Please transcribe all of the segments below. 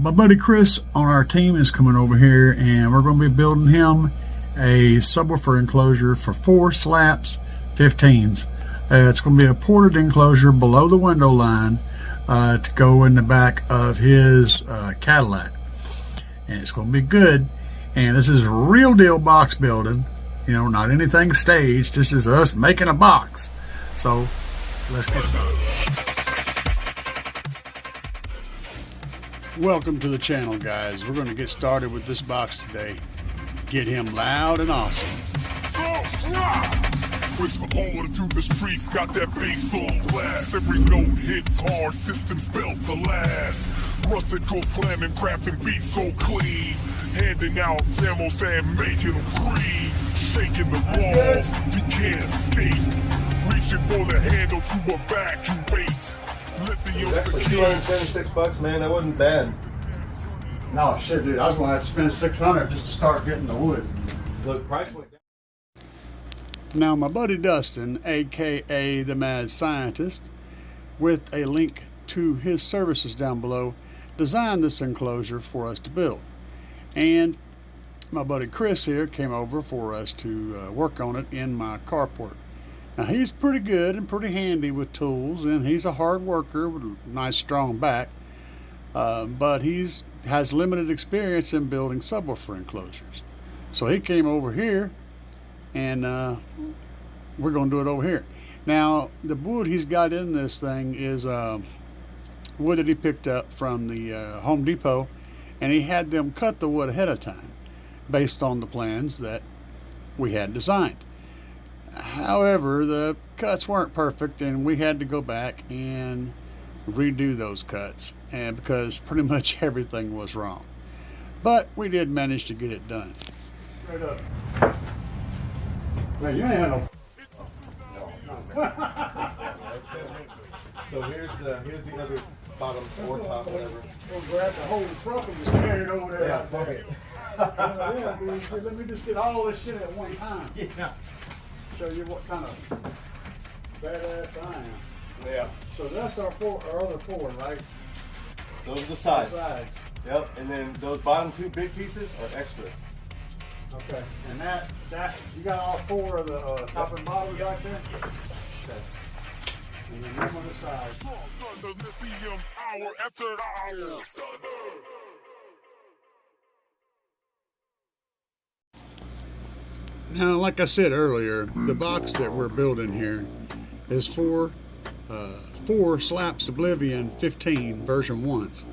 My buddy Chris on our team is coming over here, and we're going to be building him a subwoofer enclosure for 4 Slapz 15s. It's going to be a ported enclosure below the window line to go in the back of his Cadillac, and it's going to be good. And this is real deal box building, you know, not anything staged. This is us making a box. So let's get started. Welcome to the channel, guys. We're going to get started with this box today. Get him loud and awesome. Push my over to the streets, got that bass on blast. Every note hits hard, systems built to last. Rusted go slamming, crafting beats so clean. Handing out demos and making them green. Shaking the walls, we can't escape. Reaching for the handle to evacuate. Lithium That's for $276, man. That wasn't bad. No, shit, dude. I was going to have to spend $600 just to start getting the wood. Look, price went down. Now, my buddy Dustin, aka the Mad Scientist, with a link to his services down below, designed this enclosure for us to build. And my buddy Chris here came over for us to work on it in my carport. Now, he's pretty good and pretty handy with tools, and he's a hard worker with a nice strong back, but has limited experience in building subwoofer enclosures. So he came over here, and we're going to do it over here. Now, the wood he's got in this thing is wood that he picked up from the Home Depot, and he had them cut the wood ahead of time based on the plans that we had designed. However, the cuts weren't perfect, and we had to go back and redo those cuts, and because pretty much everything was wrong. But we did manage to get it done. Straight up. Man, you ain't had no. So here's the other bottom or top, whatever. We'll grab the whole truck and just carry it over there. Yeah, fuck it. Yeah, dude, let me just get all this shit at one time. Yeah. Show you what kind of badass I am. Yeah. So that's our other 4, right? Those are the sides. Sides. Yep. And then those bottom 2 big pieces are extra. Okay. And that you got all 4 of the top and bottom right there. Okay. And then them on the sides. The lithium hour after hour. Now, like I said earlier, the box that we're building here is for 4 Slapz Oblivion 15 version 1s.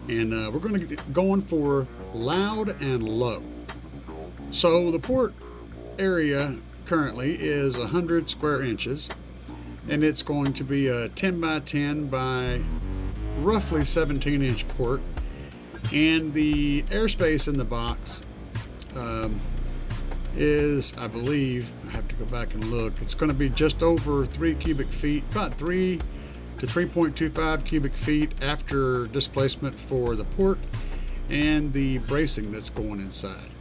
And we're going to get going for loud and low. So the port area currently is 100 square inches, and it's going to be a 10 by 10 by roughly 17-inch port. And the airspace in the box is, I believe, I have to go back and look, it's going to be just over 3 cubic feet, about 3 to 3.25 cubic feet after displacement for the port and the bracing that's going inside.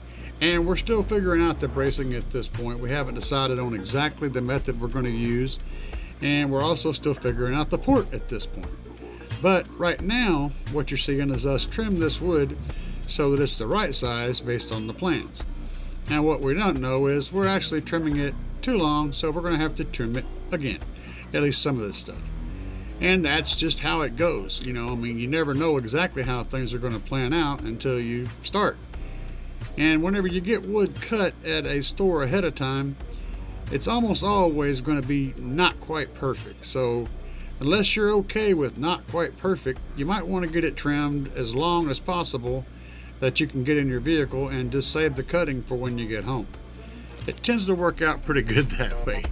And we're still figuring out the bracing at this point. We haven't decided on exactly the method we're going to use, and we're also still figuring out the port at this point. But right now, what you're seeing is us trim this wood so that it's the right size based on the plans. Now, what we don't know is we're actually trimming it too long, so we're going to have to trim it again, at least some of this stuff. And that's just how it goes. You know, I mean, you never know exactly how things are going to plan out until you start. And whenever you get wood cut at a store ahead of time, it's almost always going to be not quite perfect. So unless you're okay with not quite perfect, you might want to get it trimmed as long as possible that you can get in your vehicle and just save the cutting for when you get home. It tends to work out pretty good that way.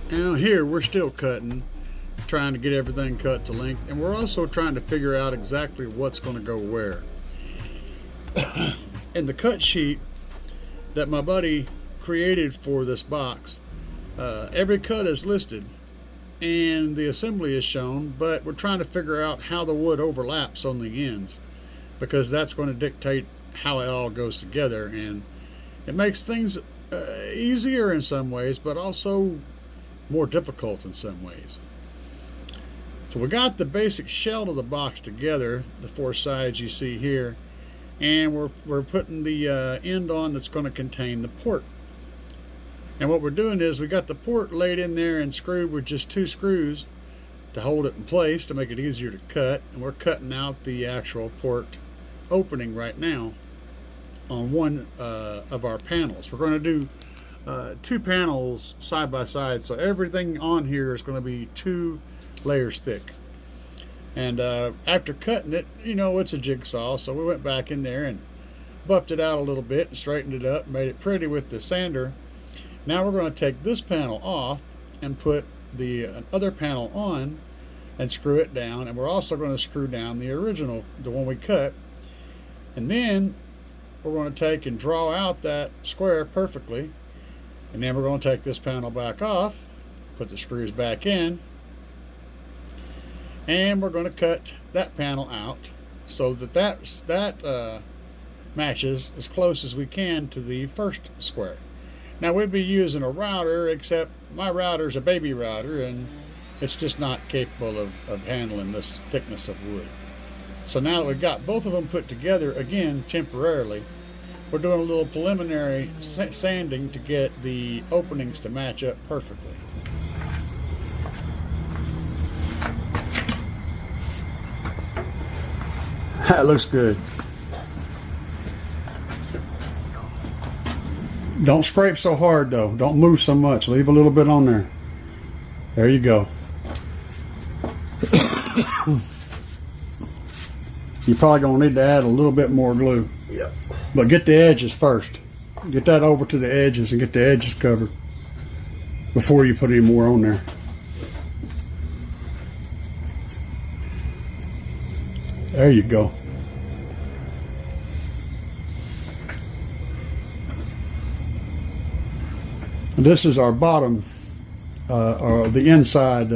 Now here we're still cutting, trying to get everything cut to length, and we're also trying to figure out exactly what's going to go where. In the cut sheet that my buddy created for this box. Every cut is listed and the assembly is shown, but we're trying to figure out how the wood overlaps on the ends, because that's going to dictate how it all goes together, and it makes things easier in some ways, but also more difficult in some ways. So we got the basic shell of the box together, the 4 sides you see here, and we're putting the end on that's going to contain the port. And what we're doing is we got the port laid in there and screwed with just 2 screws to hold it in place to make it easier to cut, and we're cutting out the actual port opening right now on one of our panels. We're going to do 2 panels side by side, so everything on here is going to be 2 layers thick. And after cutting it, you know, it's a jigsaw, so we went back in there and buffed it out a little bit and straightened it up, made it pretty with the sander. Now we're going to take this panel off and put the other panel on and screw it down, and we're also going to screw down the original, the one we cut, and then we're going to take and draw out that square perfectly, and then we're going to take this panel back off, put the screws back in, and we're going to cut that panel out so that matches as close as we can to the first square. Now we'd be using a router, except my router is a baby router and it's just not capable of handling this thickness of wood. So now that we've got both of them put together, again temporarily, we're doing a little preliminary sanding to get the openings to match up perfectly. That looks good. Don't scrape so hard though. Don't move so much. Leave a little bit on there. There you go. You're probably going to need to add a little bit more glue. Yep. But get the edges first. Get that over to the edges and get the edges covered before you put any more on there. There you go. And this is our bottom, or the inside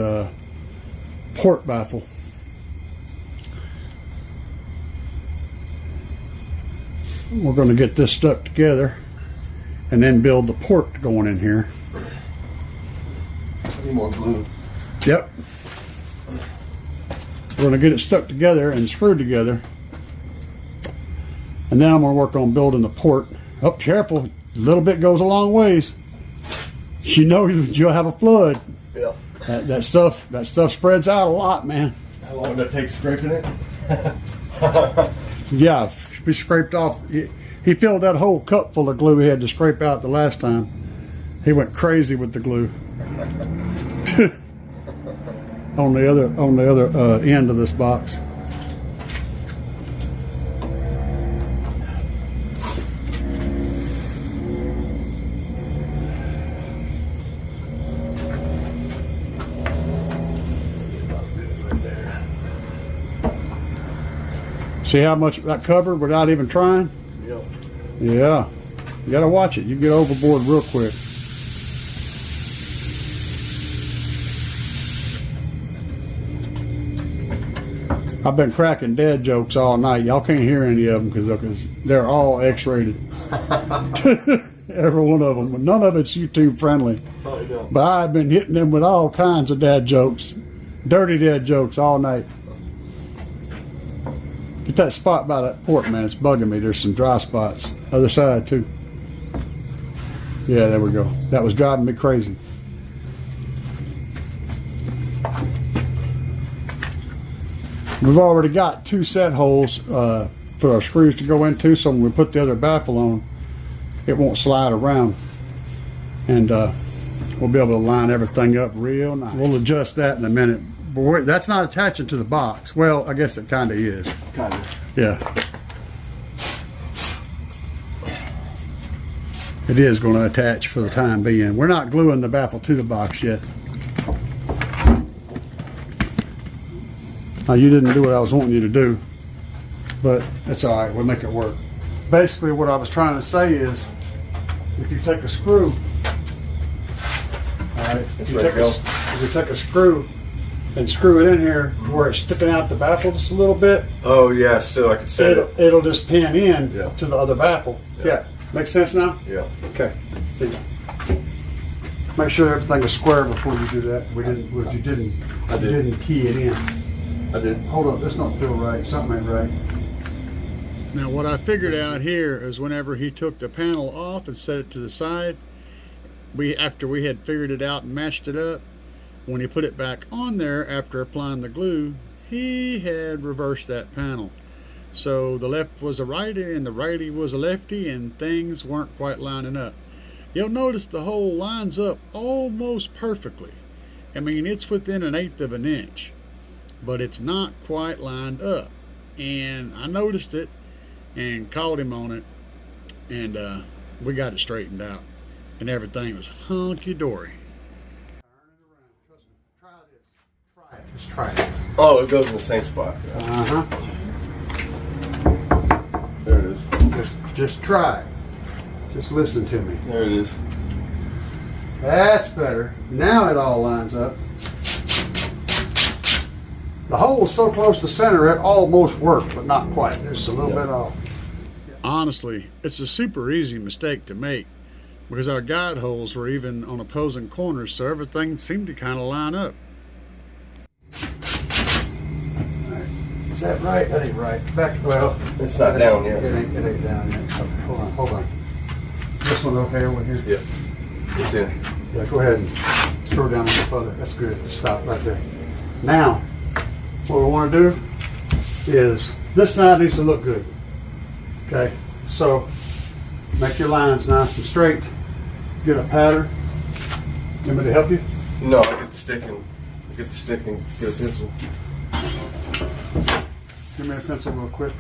port baffle. We're going to get this stuck together and then build the port going in here. I need more glue. Yep. We're going to get it stuck together and screwed together. And then I'm going to work on building the port. Oh, careful. A little bit goes a long ways. You know you'll have a flood. Yep. That stuff spreads out a lot, man. How long did it take scraping it? Yeah, should be scraped off. He filled that whole cup full of glue he had to scrape out the last time. He went crazy with the glue. on the other end of this box. See how much that covered without even trying? Yep. Yeah. You gotta watch it. You get overboard real quick. I've been cracking dad jokes all night. Y'all can't hear any of them because they're all X-rated. Every one of them. But none of it's YouTube friendly. Oh, yeah. But I've been hitting them with all kinds of dad jokes. Dirty dad jokes all night. Get that spot by that port, man. It's bugging me. There's some dry spots. Other side, too. Yeah, there we go. That was driving me crazy. We've already got 2 set holes for our screws to go into, so when we put the other baffle on, it won't slide around. And we'll be able to line everything up real nice. We'll adjust that in a minute. But that's not attaching to the box. Well, I guess it kind of is. Kind of. Yeah. It is going to attach for the time being. We're not gluing the baffle to the box yet. Now, you didn't do what I was wanting you to do, but it's all right. We'll make it work. Basically, what I was trying to say is if you take a screw, all right, if you take a screw and screw it in here where it's sticking out the baffle just a little bit. Oh yeah, so I can set it. It'll just pin in Yeah. to the other baffle. Yeah. Make sense now? Yeah. Okay. There you go. Make sure everything is square before you do that. You didn't key it in. I did. Hold up, this don't feel right. Something ain't right. Now what I figured out here is whenever he took the panel off and set it to the side, after we had figured it out and matched it up, when he put it back on there after applying the glue, he had reversed that panel. So the left was a righty and the righty was a lefty, and things weren't quite lining up. You'll notice the hole lines up almost perfectly. I mean, it's within 1/8 of an inch, but it's not quite lined up. And I noticed it and called him on it, and we got it straightened out, and everything was hunky-dory. Try this. Try it. Just try it. Oh, it goes in the same spot. Uh-huh. There it is. Just try it. Just listen to me. There it is. That's better. Now it all lines up. The hole is so close to center it almost worked, but not quite. There's a little bit off. Honestly, it's a super easy mistake to make because our guide holes were even on opposing corners, so everything seemed to kind of line up. Is that right? That ain't right. Back. Well, It's not down yet. It ain't down yet. Okay, hold on. This one okay over here? Yeah. It's in. Yeah, go ahead and screw down a little further. That's good. Stop right there. Now, what we want to do is this side needs to look good. Okay, so make your lines nice and straight. Get a pattern. Want me to help you? No, I get the stick and get a pencil. Give me a pencil real quick,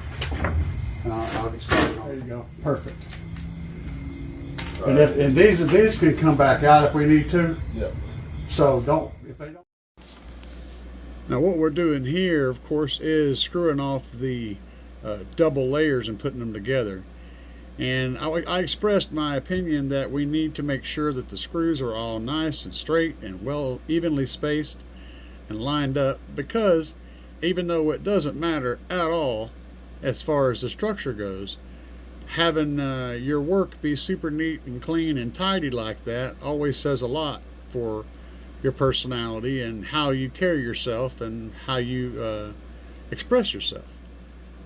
and I'll get started. There you go. Perfect. Right. And these can come back out if we need to. Yeah. So if they don't. Now what we're doing here, of course, is screwing off the double layers and putting them together. And I expressed my opinion that we need to make sure that the screws are all nice and straight and well evenly spaced and lined up, because even though it doesn't matter at all as far as the structure goes, having your work be super neat and clean and tidy like that always says a lot for your personality and how you carry yourself and how you express yourself.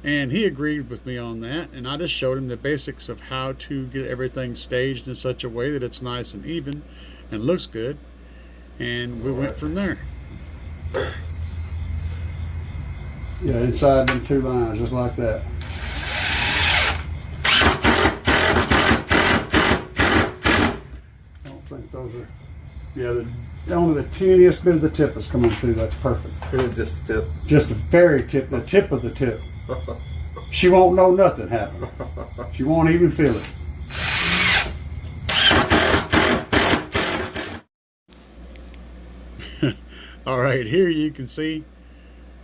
And he agreed with me on that, and I just showed him the basics of how to get everything staged in such a way that it's nice and even and looks good, and we went from there. Yeah, inside them two lines, just like that. I don't think those are, yeah, only the teeniest bit of the tip is coming through. That's perfect. Just the tip. Just the very tip, the tip of the tip. She won't know nothing happened. She won't even feel it. All right, here you can see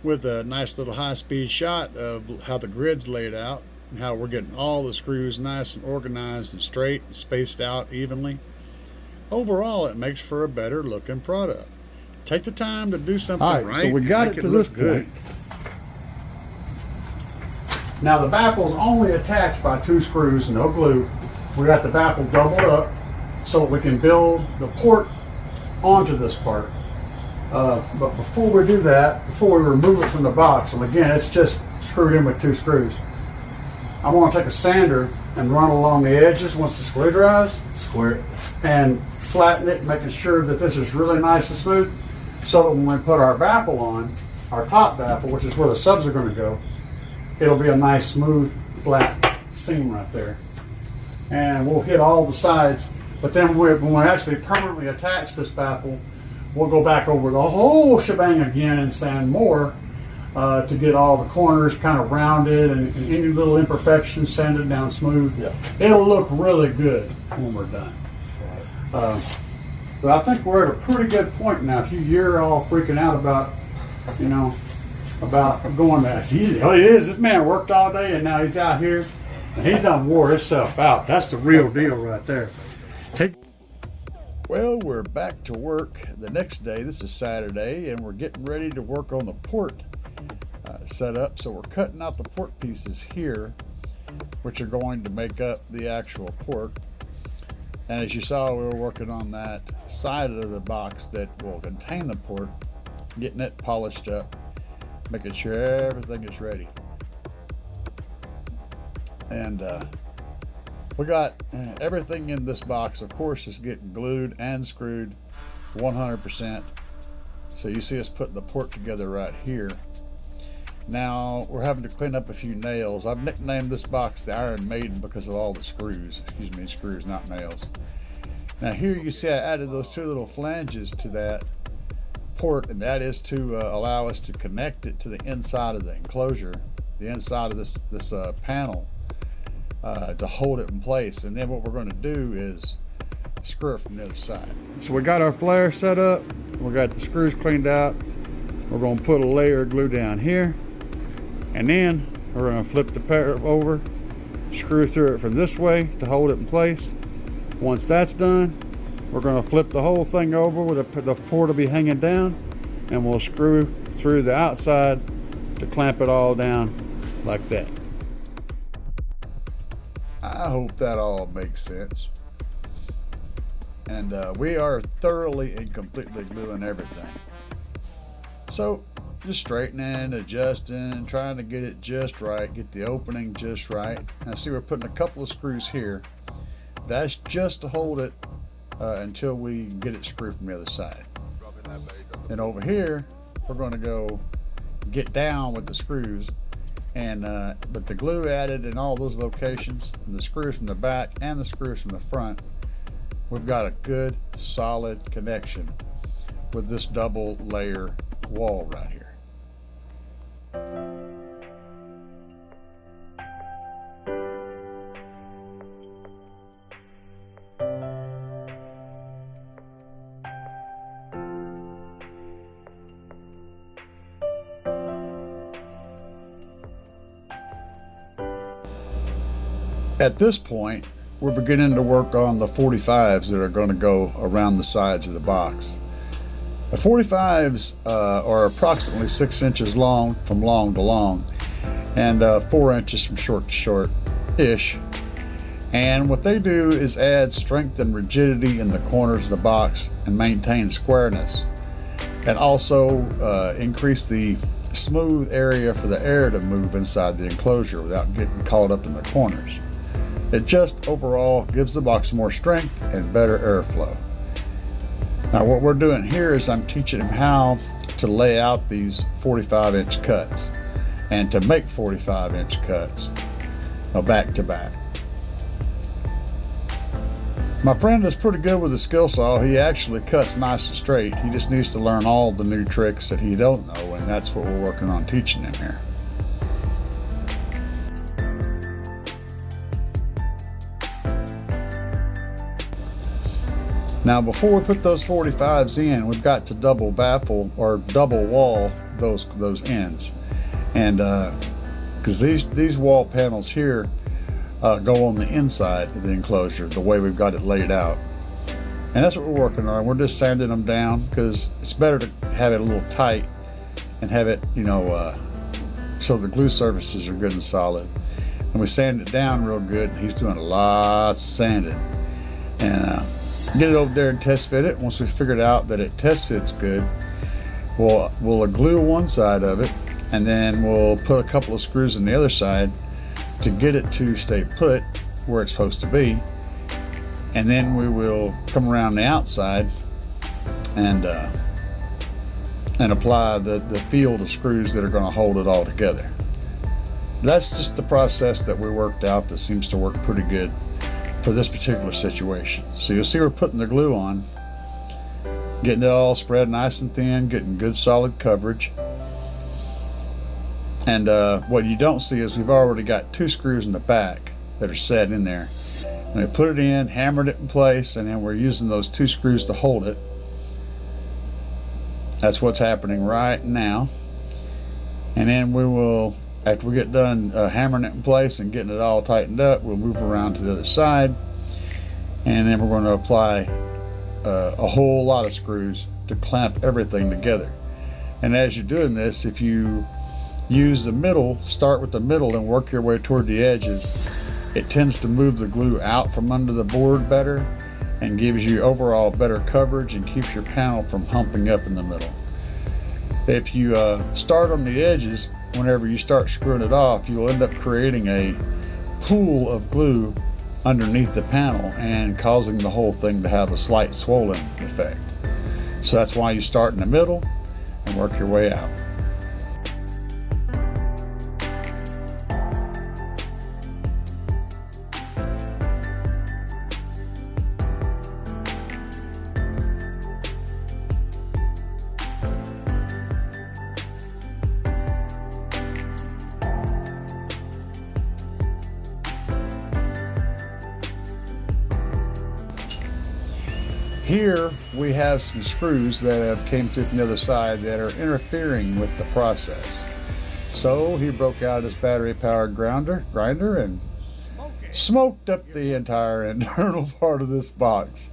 with a nice little high-speed shot of how the grid's laid out and how we're getting all the screws nice and organized and straight and spaced out evenly. Overall, it makes for a better looking product. Take the time to do something right. So we got it to this point. Now the baffle's only attached by 2 screws, no glue. We got the baffle doubled up so we can build the port onto this part. But before we do that, before we remove it from the box, and again, it's just screwed in with 2 screws, I want to take a sander and run along the edges once the glue dries. Square it. And flatten it, making sure that this is really nice and smooth, so that when we put our baffle on, our top baffle, which is where the subs are going to go, it'll be a nice, smooth, flat seam right there. And we'll hit all the sides, but then when we actually permanently attach this baffle, we'll go back over the whole shebang again and sand more to get all the corners kind of rounded and any little imperfections sanded down smooth. Yeah. It'll look really good when we're done. But I think we're at a pretty good point now. If you're all freaking out about, you know, about going back. It is. This man worked all day and now he's out here and he's done wore himself out. That's the real deal right there. Hey. Well, we're back to work the next day. This is Saturday, and we're getting ready to work on the port setup. So we're cutting out the port pieces here, which are going to make up the actual port. And as you saw, we were working on that side of the box that will contain the port, getting it polished up, making sure everything is ready. And we got everything in this box, of course, is getting glued and screwed 100%. So you see us putting the port together right here. Now we're having to clean up a few nails. I've nicknamed this box the Iron Maiden because of all the screws. Excuse me, screws, not nails. Now here you see I added those two little flanges to that port, and that is to allow us to connect it to the inside of the enclosure, the inside of this panel, to hold it in place. And then what we're going to do is screw it from the other side. So we got our flare set up, we got the screws cleaned out. We're going to put a layer of glue down here, and then we're going to flip the pair over, screw through it from this way to hold it in place. Once that's done, we're going to flip the whole thing over with the port will be hanging down, and we'll screw through the outside to clamp it all down like that. I hope that all makes sense. And we are thoroughly and completely gluing everything. So just straightening, adjusting, trying to get it just right, get the opening just right. Now see, we're putting a couple of screws here. That's just to hold it until we get it screwed from the other side. And over here, we're going to go get down with the screws, and with the glue added in all those locations, and the screws from the back and the screws from the front, we've got a good solid connection with this double layer wall right here. At this point, we're beginning to work on the 45s that are going to go around the sides of the box. The 45s are approximately 6 inches long from long to long, and 4 inches from short to short-ish. And what they do is add strength and rigidity in the corners of the box and maintain squareness, and also increase the smooth area for the air to move inside the enclosure without getting caught up in the corners. It just overall gives the box more strength and better airflow. Now what we're doing here is I'm teaching him how to lay out these 45-inch cuts and to make 45-inch cuts back to back. My friend is pretty good with a skill saw. He actually cuts nice and straight. He just needs to learn all the new tricks that he don't know, and that's what we're working on teaching him here. Now before we put those 45s in, we've got to double baffle or double wall those ends, and because these wall panels here go on the inside of the enclosure the way we've got it laid out, and that's what we're working on. We're just sanding them down because it's better to have it a little tight and have it, you know, so the glue surfaces are good and solid. And we sand it down real good. He's doing lots of sanding, and get it over there and test fit it. Once we've figured out that it test fits good, we'll glue one side of it, and then we'll put a couple of screws on the other side to get it to stay put where it's supposed to be. And then we will come around the outside and apply the field of screws that are going to hold it all together. That's just the process that we worked out that seems to work pretty good for this particular situation. So you'll see we're putting the glue on, getting it all spread nice and thin, getting good solid coverage. And what you don't see is we've already got 2 screws in the back that are set in there. And we put it in, hammered it in place, and then we're using those 2 screws to hold it. That's what's happening right now. And then we will, after we get done hammering it in place and getting it all tightened up, we'll move around to the other side And then we're going to apply a whole lot of screws to clamp everything together. And as you're doing this, if you use the middle, start with the middle and work your way toward the edges, it tends to move the glue out from under the board better and gives you overall better coverage and keeps your panel from humping up in the middle. If you start on the edges, whenever you start screwing it off, you'll end up creating a pool of glue underneath the panel and causing the whole thing to have a slight swollen effect. So that's why you start in the middle and work your way out. Here we have some screws that have came through from the other side that are interfering with the process. So he broke out his battery powered grinder and smoked up the entire internal part of this box.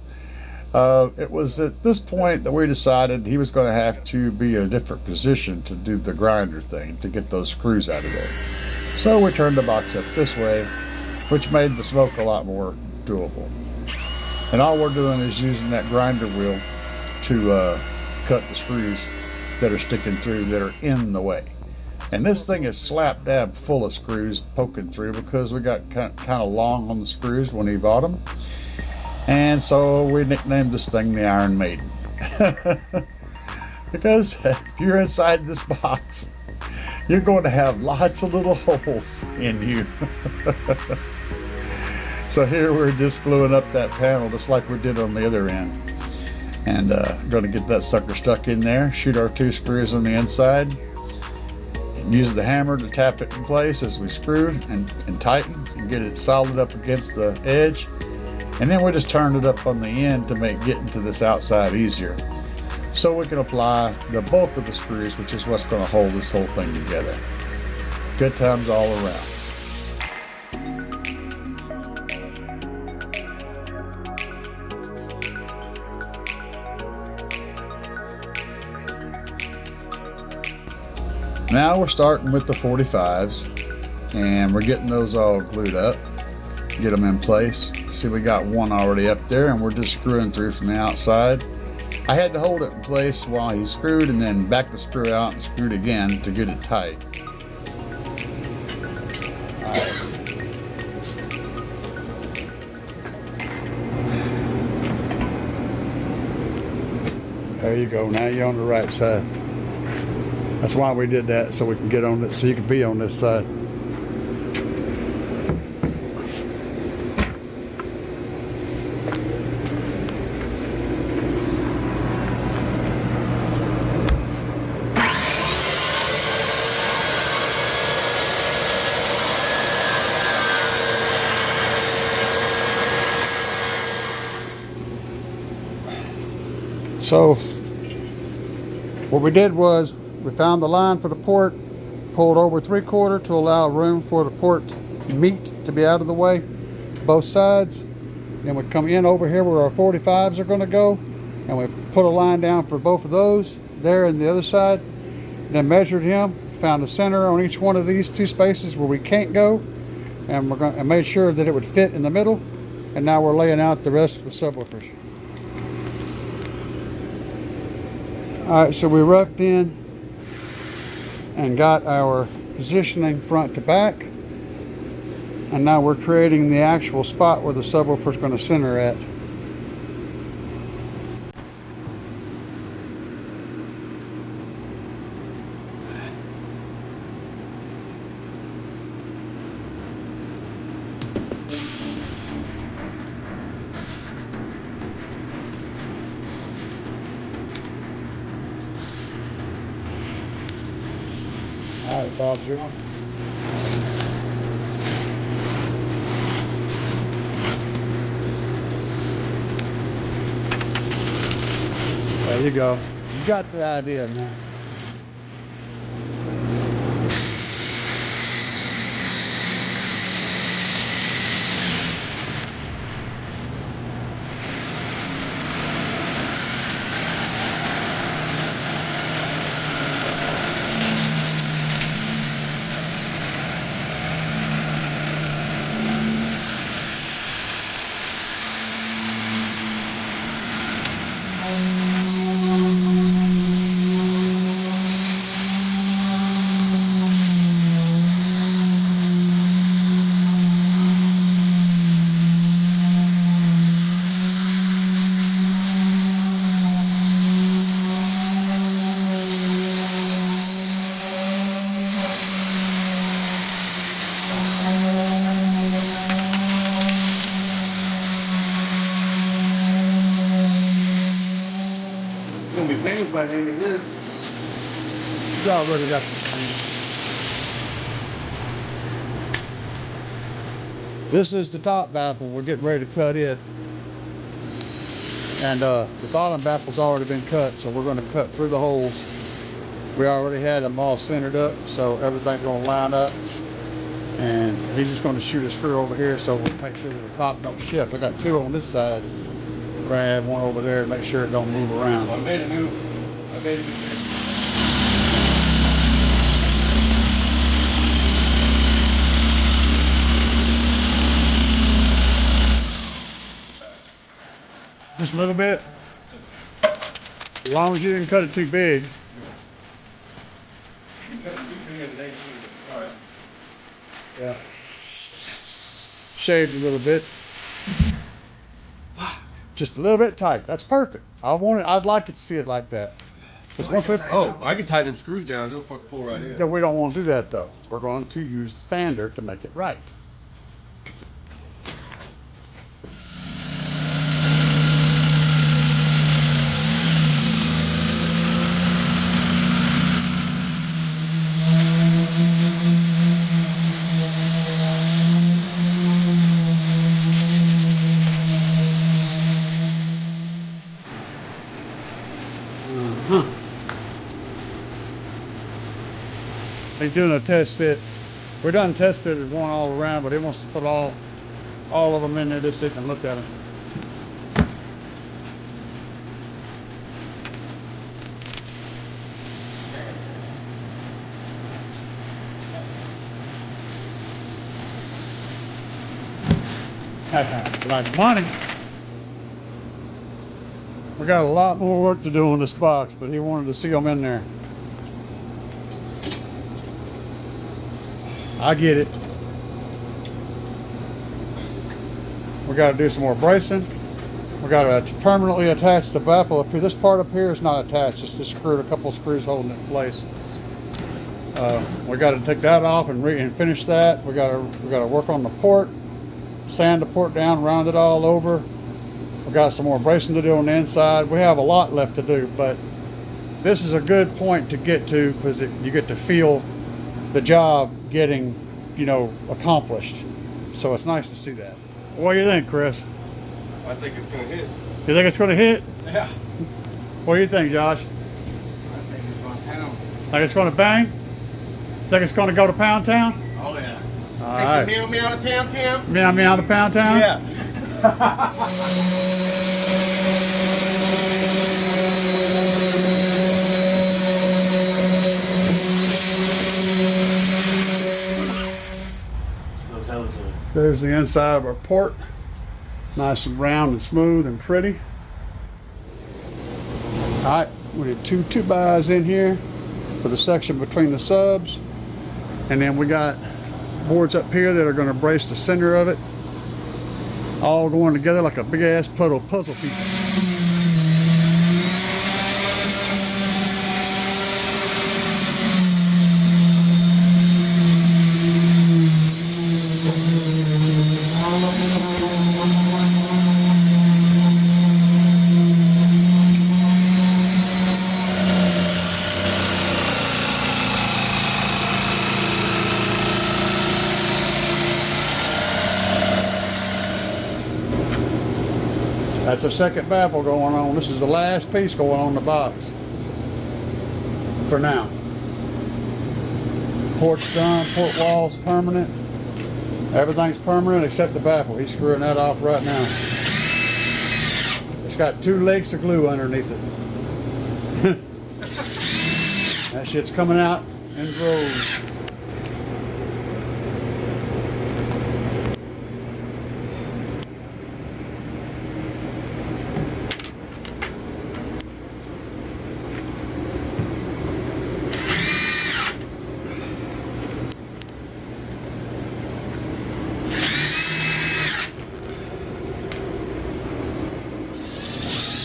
It was at this point that we decided he was going to have to be in a different position to do the grinder thing to get those screws out of there. So we turned the box up this way, which made the smoke a lot more doable. And all we're doing is using that grinder wheel to cut the screws that are sticking through that are in the way. And this thing is slap dab full of screws poking through because we got kind of long on the screws when he bought them. And so we nicknamed this thing the Iron Maiden. Because if you're inside this box, you're going to have lots of little holes in you. So here we're just gluing up that panel just like we did on the other end. And going to get that sucker stuck in there, shoot our 2 screws on the inside, and use the hammer to tap it in place as we screwed and tighten and get it solid up against the edge. And then we just turn it up on the end to make getting to this outside easier. So we can apply the bulk of the screws, which is what's going to hold this whole thing together. Good times all around. Now we're starting with the 45's and we're getting those all glued up, get them in place. See, we got one already up there and we're just screwing through from the outside. I had to hold it in place while he screwed and then back the screw out and screwed again to get it tight. There you go, now you're on the right side. That's why we did that, so we can get on it, so you can be on this side. So what we did was we found the line for the port, pulled over 3/4 to allow room for the port meat to be out of the way, both sides. Then we come in over here where our 45's are going to go, and we put a line down for both of those there and the other side. Then measured him, found a center on each one of these 2 spaces where we can't go, and and made sure that it would fit in the middle. And now we're laying out the rest of the subwoofers. All right, so we roughed in and got our positioning front to back, and now we're creating the actual spot where the subwoofer is going to center at. All right, Bob, you're on. There you go. You got the idea, man. like any of this. It's already got the This is the top baffle we're getting ready to cut in. And the bottom baffle's already been cut, so we're going to cut through the holes. We already had them all centered up, so everything's going to line up. And he's just going to shoot a screw over here so we'll make sure that the top don't shift. I got two on this side. We're going to add one over there to make sure it don't move around. I made a new Just a little bit. As long as you didn't cut it too big. Yeah. Shaved a little bit. Just a little bit tight. That's perfect. I'd like to see it like that. Oh, I can tighten them screws down. They'll fucking pull right in. Yeah, we don't want to do that though. We're going to use the sander to make it right. He's doing a test fit. We're done test fitted one all around, but he wants to put all of them in there just so he can look at them. Like money. We got a lot more work to do on this box, but he wanted to see them in there. I get it. We got to do some more bracing. We got to permanently attach the baffle up here. This part up here is not attached. It's just screwed, a couple screws holding it in place. We got to take that off and finish that. We got to work on the port, sand the port down, round it all over. We got some more bracing to do on the inside. We have a lot left to do, but this is a good point to get to because you get to feel the job getting, you know, accomplished. So it's nice to see that. What do you think, Chris? I think it's gonna hit. You think it's gonna hit? Yeah. What do you think, Josh? I think it's gonna pound. Think it's gonna bang? Think it's gonna go to Pound Town? Oh yeah. All Take right. the meow meow to Pound Town? Meow meow to Pound Town? Yeah. There's the inside of our port. Nice and round and smooth and pretty. Alright, we need two 2x in here for the section between the subs. And then we got boards up here that are going to brace the center of it. All going together like a big ass puzzle piece. That's a second baffle going on. This is the last piece going on the box. For now. Port's done, port wall's permanent. Everything's permanent except the baffle. He's screwing that off right now. It's got 2 legs of glue underneath it. That shit's coming out in droves.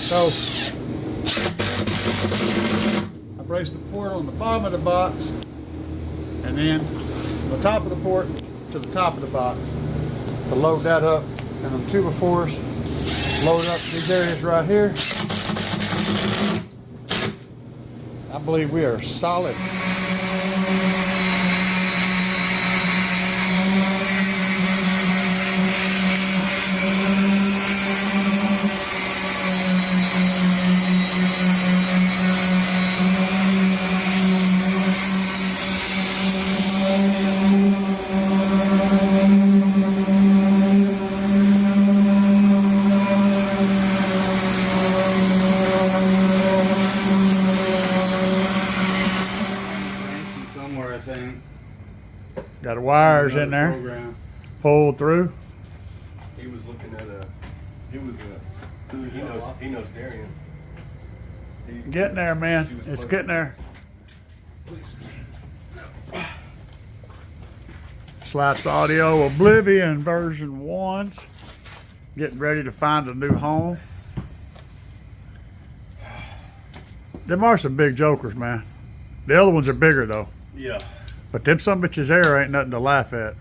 So, I braced the port on the bottom of the box and then from the top of the port to the top of the box to load that up, and them 2x4s load up these areas right here. I believe we are solid. Somewhere, I think. Got wires in there, Program. pulled through. He was looking at he knows Darian. Getting there, man. It's getting there. Slapz Audio Oblivion version 1's getting ready to find a new home. Them are some big jokers, man. The other ones are bigger though. Yeah. But them some bitches there ain't nothing to laugh at.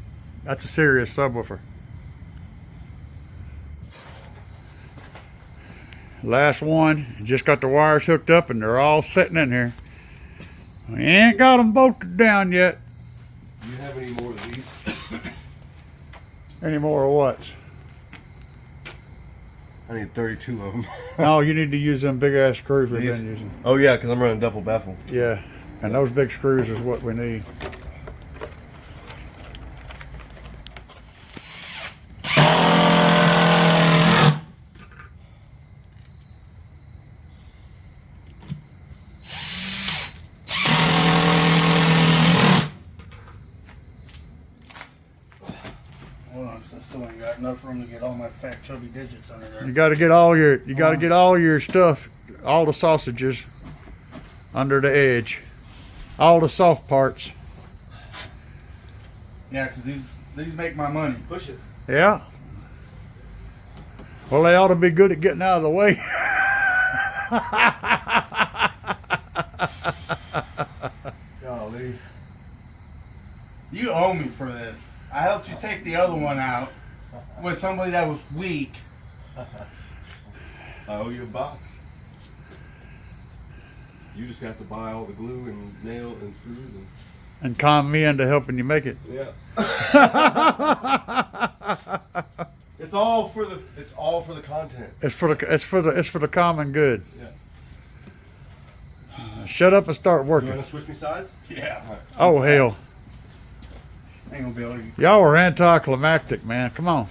That's a serious subwoofer. Last one, just got the wires hooked up and they're all sitting in here. We ain't got them bolted down yet. Do you have any more of these? Any more of what? I need 32 of them. No, you need to use them big ass screws we've These? been using. Oh yeah, because I'm running double baffle. Yeah, and those big screws is what we need. Hold on, I still ain't got enough room to get all my fat chubby digits under there. You got to get all your stuff, all the sausages under the edge, all the soft parts. Yeah, because these make my money. Push it. Yeah. Well, they ought to be good at getting out of the way. Golly. You owe me for this. I helped you take the other one out with somebody that was weak. I owe you a box. You just have to buy all the glue and nail and screws And con me into helping you make it. yeah. It's all for the content. It's for the common good. Yeah. Shut up and start You working. want to switch me sides? Yeah. Oh hell. Ain't gonna be able to. Y'all are anticlimactic, man. Come on.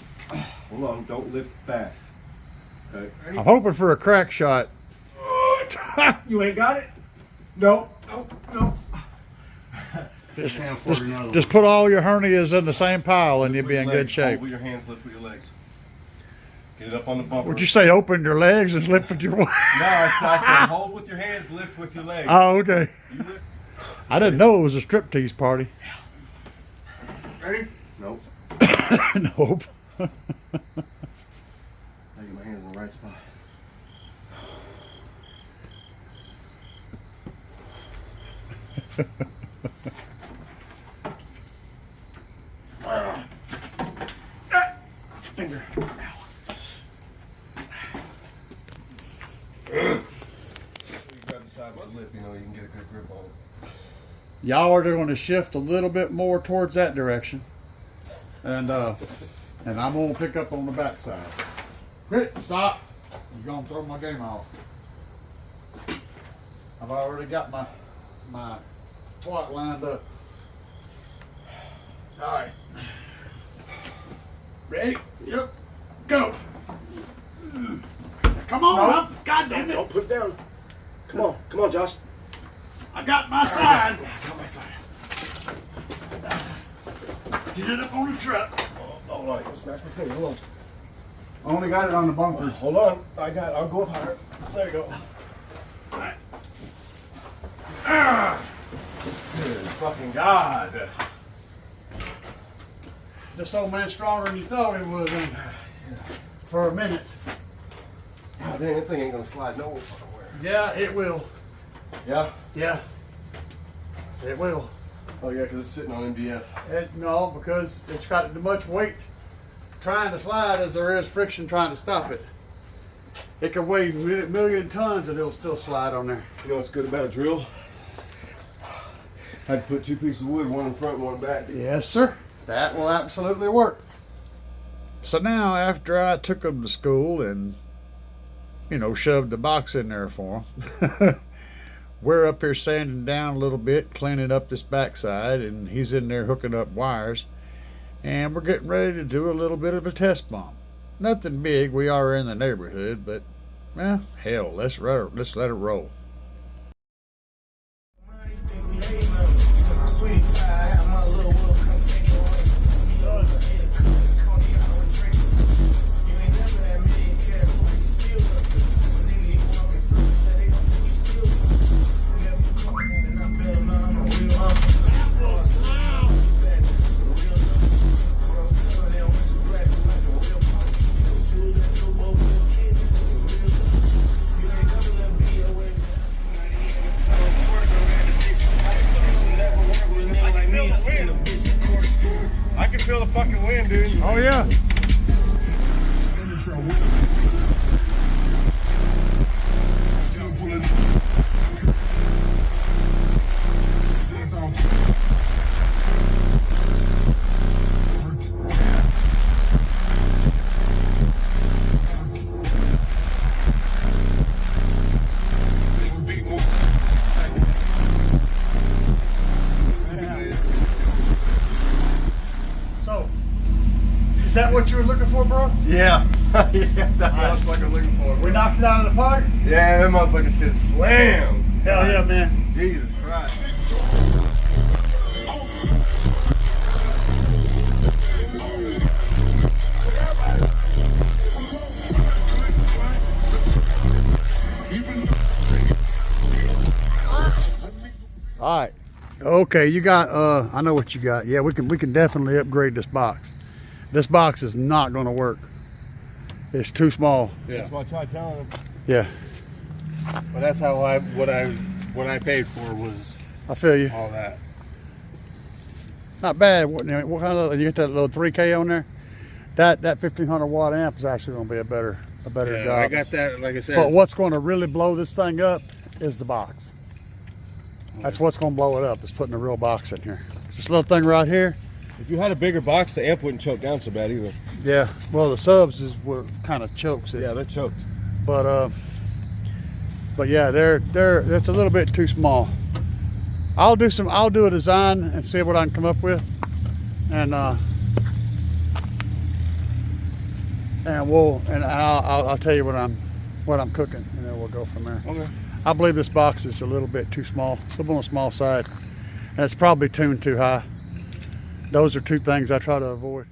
Hold on, don't lift fast. Okay. I'm hoping for a crack shot. You ain't got it? No. No. Just put all your hernias in the same pile and you'll be in good shape. Hold with your hands, lift with your legs. Get it up on the bumper. Would you say open your legs and lift with your... No, I said hold with your hands, lift with your legs. Oh, okay. You lift. I didn't know it was a striptease party. Ready? Nope. Nope. I get my hands in the right spot. Finger. You grab the side of the lip, you know, you can get a good grip on it. Y'all are going to shift a little bit more towards that direction. And I'm going to pick up on the backside. Quit, stop. You're going to throw my game off. I've already got my twat lined up. All right. Ready? Yep. Go. Come on up. God damn it. Don't put it down. Come on, Josh. I got my side. I got my side. Get it up on the truck. Hold on, don't smash my finger. Hold I only got it on the bumper. on. Hold on. I'll go up higher. There you go. All right. Good fucking God. This old man's stronger than you thought he was for a minute. God dang, that thing ain't gonna slide no fucking where. Yeah, it will. Yeah? Yeah, it will. Oh yeah, because it's sitting on MDF. No, because it's got as much weight trying to slide as there is friction trying to stop it. It can weigh a million tons and it'll still slide on there. You know what's good about a drill? Had to put 2 pieces of wood, one in front, one back. Yes, sir. That will absolutely work. So now, after I took them to school and, you know, shoved the box in there for them, we're up here sanding down a little bit, cleaning up this backside, and he's in there hooking up wires. And we're getting ready to do a little bit of a test bump. Nothing big, we are in the neighborhood, but, well, hell, let's let it roll. I can feel the fucking wind, dude. Oh, yeah. So, is that what you were looking for, bro? Yeah. Yeah, that's what I was fucking looking for. We knocked it out of the park? Yeah, that motherfucking shit slams. Hell yeah, man. Jesus Christ. All right. Okay, you got I know what you got. Yeah, we can definitely upgrade this box. This box is not going to work. It's too small. Yeah. That's what I tried telling him. Yeah. But that's how what I paid for was I feel you. all that. Not bad. What kind of, you get that little 3K on there? That 1500 watt amp is actually going to be a better Yeah, job. I got that, like I said. But what's going to really blow this thing up is the box. That's what's going to blow it up, is putting a real box in here. This little thing right here. If you had a bigger box, the amp wouldn't choke down so bad either. Yeah, well, the subs is what kind of chokes it. Yeah, they're choked. But yeah, it's a little bit too small. I'll do a design and see what I can come up with, and I'll tell you what I'm cooking, and then we'll go from there. Okay. I believe this box is a little bit too small, a little on the small side, and it's probably tuned too high. Those are two things I try to avoid.